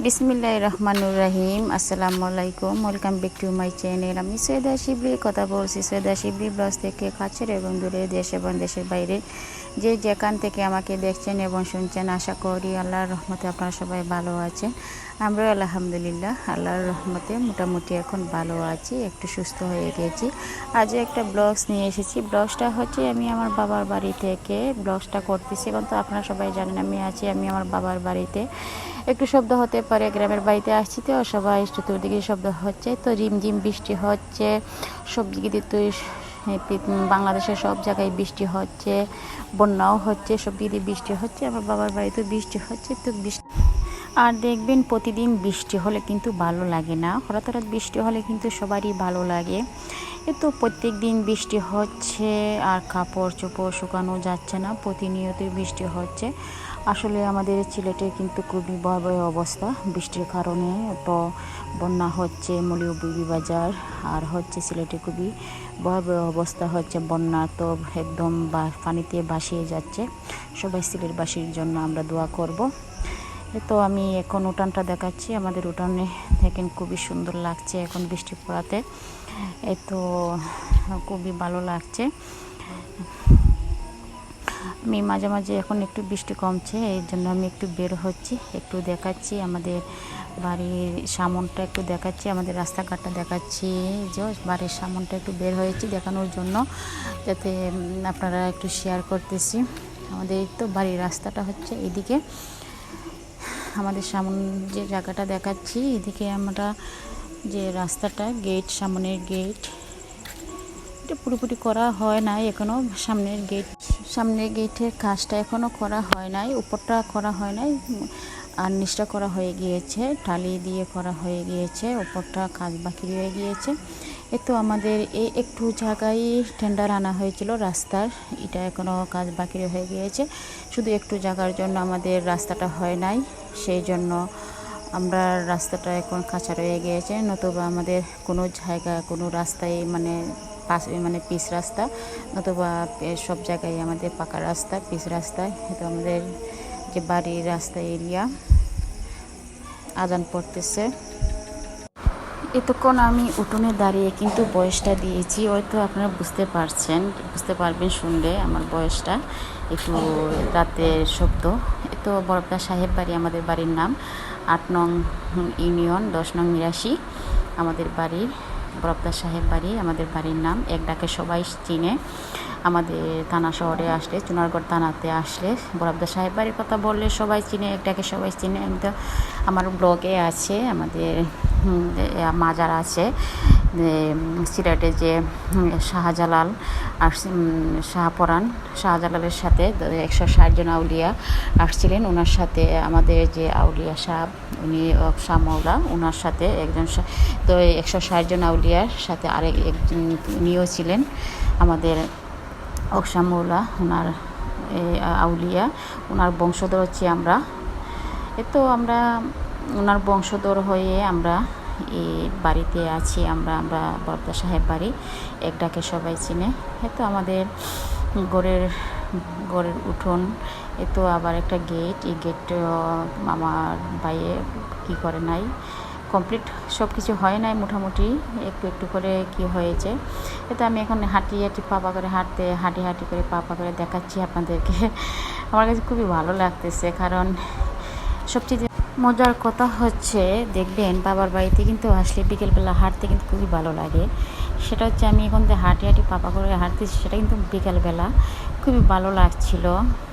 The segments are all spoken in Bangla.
বিসমিল্লাহির রহমানির রহিম। আসসালামু আলাইকুম, welcome back to my channel. আমি সৈয়দা শিবলি কথা বলছি, সৈয়দা শিবলি ব্লগ থেকে। কাছের এবং দূরে, দেশ এবং দেশের বাইরে যে যেখান থেকে আমাকে দেখছেন এবং শুনছেন, আশা করি আল্লাহর রহমতে আপনারা সবাই ভালো আছেন। আমরাও আলহামদুলিল্লাহ আল্লাহর রহমতে মোটামুটি এখন ভালো আছি, একটু সুস্থ হয়ে গেছি। আজ একটা ব্লগস নিয়ে এসেছি। ব্লগসটা হচ্ছে আমি আমার বাবার বাড়ি থেকে ব্লগসটা করতেছি। এখন তো আপনারা সবাই জানেন আমি আমার বাবার বাড়িতে। একটু শব্দ হতে পারে, গ্রামের বাড়িতে আসছি তো সবাই চতুর্দিকে শব্দ হচ্ছে। তো রিমঝিম বৃষ্টি হচ্ছে সব দিকে, তো বাংলাদেশের সব জায়গায় বৃষ্টি হচ্ছে, বন্যাও হচ্ছে, সব দিকে বৃষ্টি হচ্ছে। আমার বাবার বাড়িতে বৃষ্টি হচ্ছে। তো বৃষ্টি আর দেখবেন প্রতিদিন বৃষ্টি হলে কিন্তু ভালো লাগে না, হঠাৎ হঠাৎ বৃষ্টি হলে কিন্তু সবারই ভালো লাগে। এ তো প্রত্যেক দিন বৃষ্টি হচ্ছে আর কাপড় চোপড় শুকানো যাচ্ছে না, প্রতিনিয়তই বৃষ্টি হচ্ছে। আসলে আমাদের সিলেটে কিন্তু খুবই ভয়াবহ অবস্থা বৃষ্টির কারণে। তো বন্যা হচ্ছে মৌলভী বাজার আর হচ্ছে সিলেটে খুবই ভয়াবহ অবস্থা হচ্ছে। বন্যা তো একদম পানিতে ভাসিয়ে যাচ্ছে। সবাই সিলেটবাসীর জন্য আমরা দোয়া করব। তো আমি এখন উঠানটা দেখাচ্ছি। আমাদের উঠানে দেখেন খুবই সুন্দর লাগছে এখন বৃষ্টি পড়াতে। তো খুবই ভালো লাগছে। আমি মাঝে মাঝে এখন একটু বৃষ্টি কমছে, এই জন্য আমি একটু বের হচ্ছি, একটু দেখাচ্ছি আমাদের বাড়ির সামনটা, একটু দেখাচ্ছি আমাদের রাস্তাঘাটটা দেখাচ্ছি। যে বাড়ির সামনটা একটু বের হয়েছি দেখানোর জন্য, যাতে আপনারা একটু শেয়ার করতেছি। আমাদের তো বাড়ির রাস্তাটা হচ্ছে এদিকে, আমাদের সামন যে জায়গাটা দেখাচ্ছি এদিকে আমরা যে রাস্তাটা, গেট, সামনের গেট, এটা পুরোপুরি করা হয় নাই এখনও। সামনের গেটের কাজটা এখনও করা হয় নাই, উপরটা করা হয় নাই আর নিচটা করা হয়ে গিয়েছে, টালি দিয়ে করা হয়ে গিয়েছে, উপরটা কাজ বাকি রয়ে গিয়েছে। তো আমাদের এই একটু জায়গায় টেন্ডার আনা হয়েছিল রাস্তার, এটা এখনও কাজ বাকি হয়ে গিয়েছে। শুধু একটু জায়গার জন্য আমাদের রাস্তাটা হয় নাই, সেই জন্য আমরা রাস্তাটা এখন কাঁচা রয়ে গিয়েছে। নতুবা আমাদের কোনো জায়গা কোনো রাস্তায় মানে পিচ রাস্তা, নতুবা সব জায়গায় আমাদের পাকা রাস্তা, পিচ রাস্তায়। তো আমাদের যে বাড়ির রাস্তা এরিয়া। আজান পড়তেছে। এতক্ষণ আমি উঠোনে দাঁড়িয়ে কিন্তু বয়সটা দিয়েছি, হয়তো আপনারা বুঝতে পারবেন শুনলে আমার বয়সটা। একটু রাতের শব্দ। তো বরপদা সাহেব বাড়ি আমাদের বাড়ির নাম, 8 নং ইউনিয়ন, 10 নং 82 আমাদের বাড়ির বরপদা সাহেব বাড়ি আমাদের বাড়ির নাম। এক ডাকে সবাই চিনে। আমাদের থানা শহরে আসলে, চুনারগড় থানাতে আসলে বরপদা সাহেব বাড়ির কথা বললে সবাই চিনে, এক ডাকে সবাই চিনে। আমি তো আমার ব্লগে আছে, আমাদের মাজার আছে সিলেটে, যে শাহজালাল আর শাহজালালের সাথে 160 জন আউলিয়া আসছিলেন। ওনার সাথে আমাদের যে আউলিয়া সাহেব, উনি শাহমৌলা, ওনার সাথে একজন, তো 160 জন আউলিয়ার সাথে একজন উনিও ছিলেন আমাদের শাহমৌলা, ওনার আউলিয়া, ওনার বংশধর হচ্ছে আমরা। তো আমরা ওনার বংশধর হয়ে আমরা এই বাড়িতে আছি। আমরা বরপদা সাহেব বাড়ি, এক ডাকে সবাই চিনে। তো আমাদের ঘরের উঠোন, তো আবার একটা গেট, এই গেট আমার ভাইয়ে কি করে নাই, কমপ্লিট সব কিছু হয় নাই, মোটামুটি একটু একটু করে কি হয়েছে। তো আমি এখন হাঁটি করে পাপা করে দেখাচ্ছি আপনাদেরকে। আমার কাছে খুবই ভালো লাগতেছে, কারণ সবচেয়ে মজার কথা হচ্ছে, দেখবেন বাবার বাড়িতে কিন্তু আসলে বিকেলবেলা হাঁটতে কিন্তু খুবই ভালো লাগে। সেটা হচ্ছে আমি এখন যে হাঁটি পাপা করে হাঁটতেছি, সেটা কিন্তু বিকেলবেলা খুবই ভালো লাগছিল,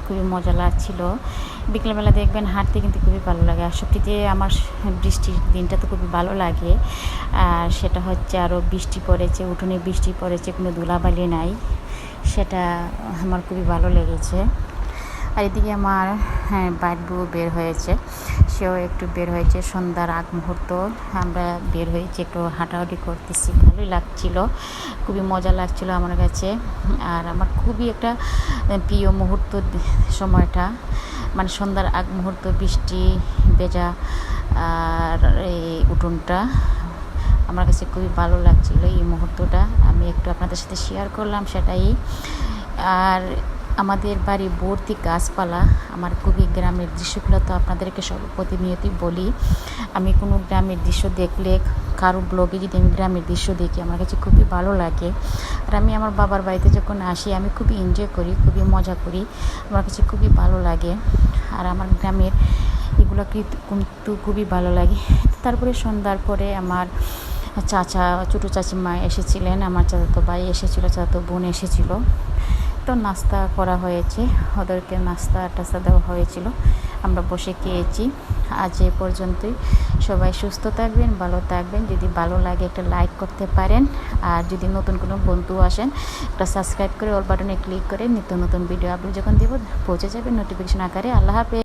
খুবই মজা লাগছিল। বিকেলবেলা দেখবেন হাঁটতে কিন্তু খুবই ভালো লাগে। আর সবচেয়ে আমার বৃষ্টির দিনটা তো খুবই ভালো লাগে। আর সেটা হচ্ছে আরও বৃষ্টি পড়েছে, উঠোনে বৃষ্টি পড়েছে, কোনো ধুলাবালি নাই, সেটা আমার খুবই ভালো লেগেছে। আর এদিকে আমার বাবু বের হয়েছে, সেও একটু বের হয়েছে। সন্ধ্যার আগ মুহূর্ত আমরা বের হয়েছি, একটু হাঁটাহাঁটি করতেছি, ভালোই লাগছিল, খুবই মজা লাগছিল আমার কাছে। আর আমার খুবই একটা প্রিয় মুহূর্ত সময়টা, মানে সন্ধ্যার আগ মুহূর্ত, বৃষ্টি ভেজা আর এই উঠোনটা আমার কাছে খুবই ভালো লাগছিল। এই মুহূর্তটা আমি একটু আপনাদের সাথে শেয়ার করলাম, সেটাই। আর আমাদের বাড়ি ভর্তি গাছপালা। আমার খুবই গ্রামের দৃশ্যগুলো তো আপনাদেরকে সব প্রতিনিয়তই বলি। আমি কোনো গ্রামের দৃশ্য দেখলে, কারো ব্লগে যদি আমি গ্রামের দৃশ্য দেখি, আমার কাছে খুবই ভালো লাগে। আর আমি আমার বাবার বাড়িতে যখন আসি আমি খুবই এনজয় করি, খুবই মজা করি, আমার কাছে খুবই ভালো লাগে। আর আমার গ্রামের এগুলো কিন্তু খুবই ভালো লাগে। তারপরে সন্ধ্যার পরে আমার চাচা, ছোটো চাচিমা এসেছিলেন, আমার চাচাতো ভাই এসেছিলো, চাচাতো বোন এসেছিলো। তো নাস্তা করা হয়েছে, ওদেরকে নাস্তা টাস্তা দেওয়া হয়েছিল, আমরা বসে খেয়েছি। আজ এ পর্যন্তই। সবাই সুস্থ থাকবেন, ভালো থাকবেন। যদি ভালো লাগে একটা লাইক করতে পারেন, আর যদি নতুন কোনো বন্ধু আসেন একটা সাবস্ক্রাইব করে অল বাটনে ক্লিক করে নিত্য নতুন ভিডিও আপলোড যখন দেব পৌঁছে যাবে নোটিফিকেশন আকারে। আল্লাহ হাফেজ।